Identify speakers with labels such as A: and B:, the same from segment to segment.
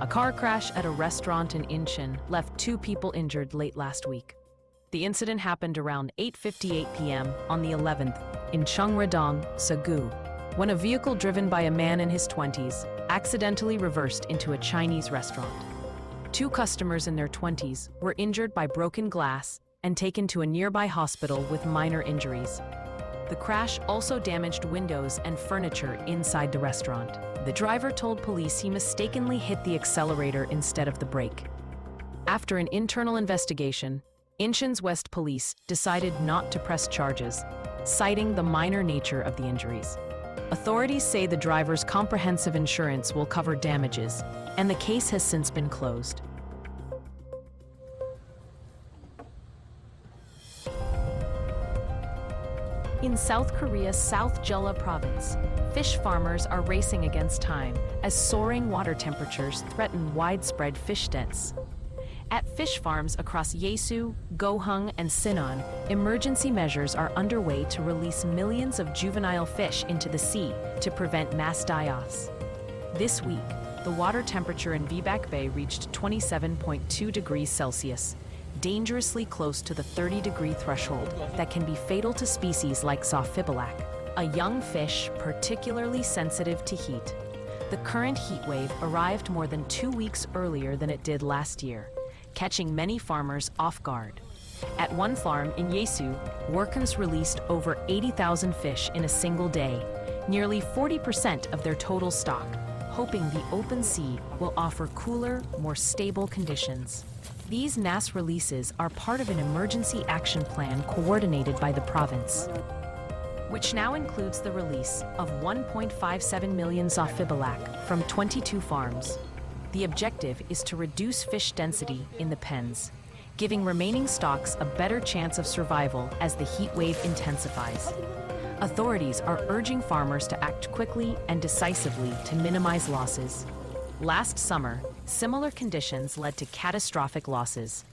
A: A car crash at a restaurant in Incheon left 2 people injured late last week. The incident happened around 8:58 p.m. on the 11th in Cheongradong, Sagu, when a vehicle driven by a man in his 20s accidentally reversed into a Chinese restaurant. 2 customers in their 20s were injured by broken glass and taken to a nearby hospital with minor injuries. The crash also damaged windows and furniture inside the restaurant. The driver told police he mistakenly hit the accelerator instead of the brake. After an internal investigation, Incheon's West Police decided not to press charges, citing the minor nature of the injuries. Authorities say the driver's comprehensive insurance will cover damages, and the case has since been closed. In South Korea's South Jeolla province, fish farmers are racing against time as soaring water temperatures threaten widespread fish deaths. At fish farms across Yeosu, Gohung, and Sinon, emergency measures are underway to release millions of juvenile fish into the sea to prevent mass die-offs. This week, the water temperature in Vbak Bay reached 27.2 degrees Celsius, dangerously close to the 30-degree threshold that can be fatal to species like Zophibilac, a young fish particularly sensitive to heat. The current heat wave arrived more than 2 weeks earlier than it did last year, catching many farmers off guard. At one farm in Yeosu, workers released over 80,000 fish in a single day, nearly 40% of their total stock, hoping the open sea will offer cooler, more stable conditions. These mass releases are part of an emergency action plan coordinated by the province, which now includes the release of 1.57 million Zophibilac from 22 farms. The objective is to reduce fish density in the pens, giving remaining stocks a better chance of survival as the heat wave intensifies. Authorities are urging farmers to act quickly and decisively to minimize losses. Last summer, similar conditions led to catastrophic losses.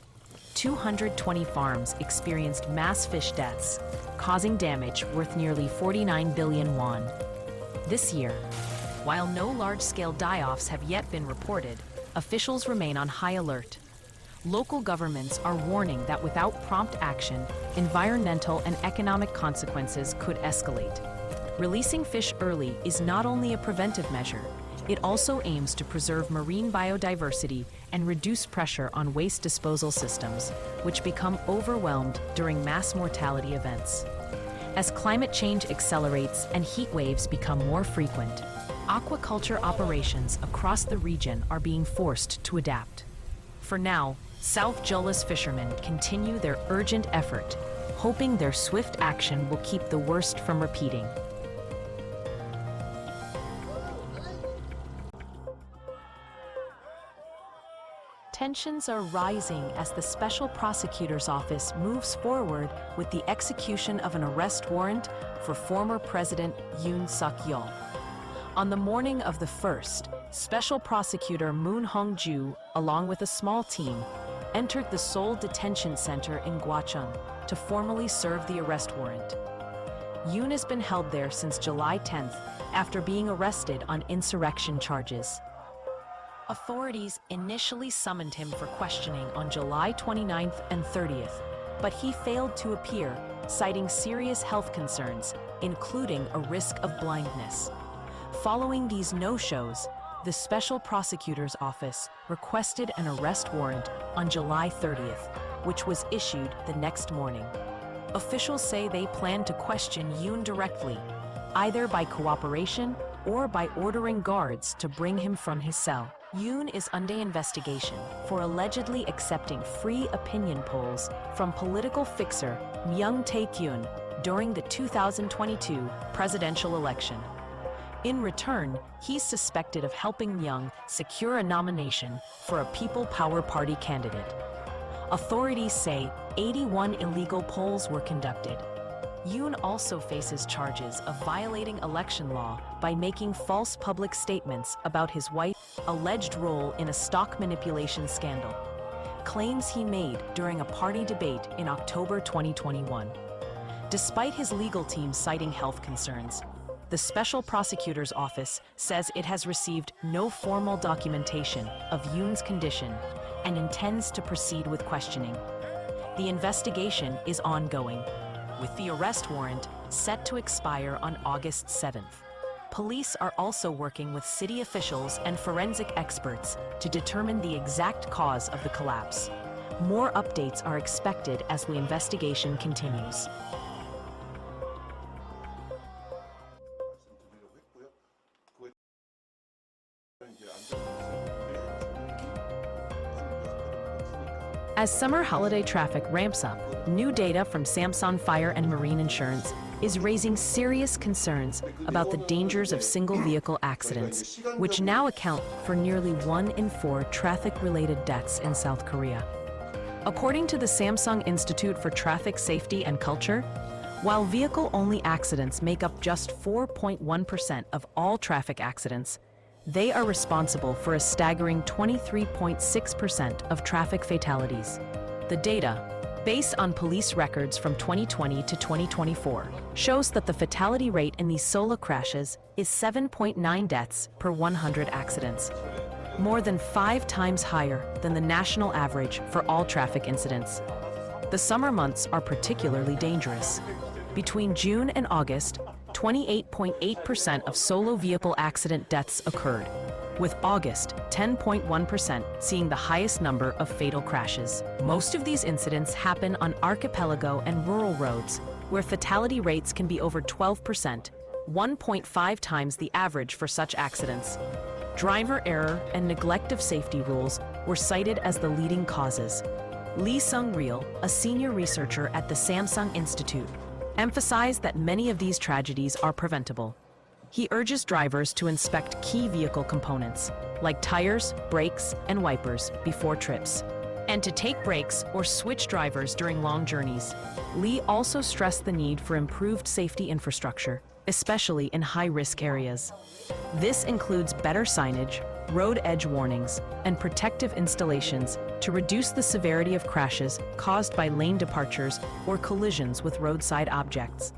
A: 220 farms experienced mass fish deaths, causing damage worth nearly 49 billion won. This year, while no large-scale die-offs have yet been reported, officials remain on high alert. Local governments are warning that without prompt action, environmental and economic consequences could escalate. Releasing fish early is not only a preventive measure, it also aims to preserve marine biodiversity and reduce pressure on waste disposal systems, which become overwhelmed during mass mortality events. As climate change accelerates and heat waves become more frequent, aquaculture operations across the region are being forced to adapt. For now, South Jeolla's fishermen continue their urgent effort, hoping their swift action will keep the worst from repeating. Tensions are rising as the Special Prosecutor's Office moves forward with the execution of an arrest warrant for former President Yoon Suk-yeol. On the morning of the 1st, Special Prosecutor Moon Hong-ju, along with a small team, entered the Seoul Detention Center in Gwacheon to formally serve the arrest warrant. Yoon has been held there since July 10th after being arrested on insurrection charges. Authorities initially summoned him for questioning on July 29th and 30th, but he failed to appear, citing serious health concerns, including a risk of blindness. Following these no-shows, the Special Prosecutor's Office requested an arrest warrant on July 30th, which was issued the next morning. Officials say they plan to question Yoon directly, either by cooperation or by ordering guards to bring him from his cell. Yoon is under investigation for allegedly accepting free opinion polls from political fixer Myung Tae-kyun during the 2022 presidential election. In return, he's suspected of helping Myung secure a nomination for a People Power Party candidate. Authorities say 81 illegal polls were conducted. Yoon also faces charges of violating election law by making false public statements about his wife's alleged role in a stock manipulation scandal, claims he made during a party debate in October 2021. Despite his legal team citing health concerns, The Special Prosecutor's Office says it has received no formal documentation of Yoon's condition and intends to proceed with questioning. The investigation is ongoing, with the arrest warrant set to expire on August 7th. Police are also working with city officials and forensic experts to determine the exact cause of the collapse. More updates are expected as the investigation continues. As summer holiday traffic ramps up, new data from Samsung Fire and Marine Insurance is raising serious concerns about the dangers of single-vehicle accidents, which now account for nearly 1 in 4 traffic-related deaths in South Korea. According to the Samsung Institute for Traffic Safety and Culture, while vehicle-only accidents make up just 4.1% of all traffic accidents, they are responsible for a staggering 23.6% of traffic fatalities. The data, based on police records from 2020 to 2024, shows that the fatality rate in these solo crashes is 7.9 deaths per 100 accidents, more than 5 times higher than the national average for all traffic incidents. The summer months are particularly dangerous. Between June and August, 28.8% of solo vehicle accident deaths occurred, with August 10.1% seeing the highest number of fatal crashes. Most of these incidents happen on archipelago and rural roads, where fatality rates can be over 12%, 1.5 times the average for such accidents. Driver error and neglect of safety rules were cited as the leading causes. Lee Sung-real, a senior researcher at the Samsung Institute, emphasized that many of these tragedies are preventable. He urges drivers to inspect key vehicle components, like tires, brakes, and wipers, before trips, and to take breaks or switch drivers during long journeys. Lee also stressed the need for improved safety infrastructure, especially in high-risk areas. This includes better signage, road edge warnings, and protective installations to reduce the severity of crashes caused by lane departures or collisions with roadside objects.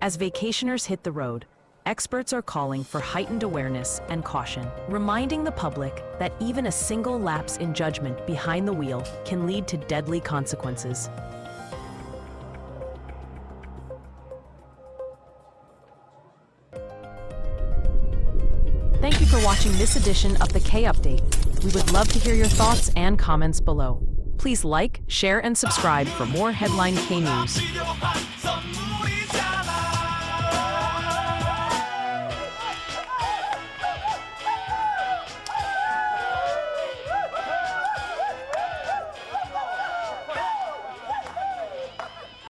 A: As vacationers hit the road, experts are calling for heightened awareness and caution, reminding the public that even a single lapse in judgment behind the wheel can lead to deadly consequences. Thank you for watching this edition of the K Update. We would love to hear your thoughts and comments below. Please like, share, and subscribe for more headline K news.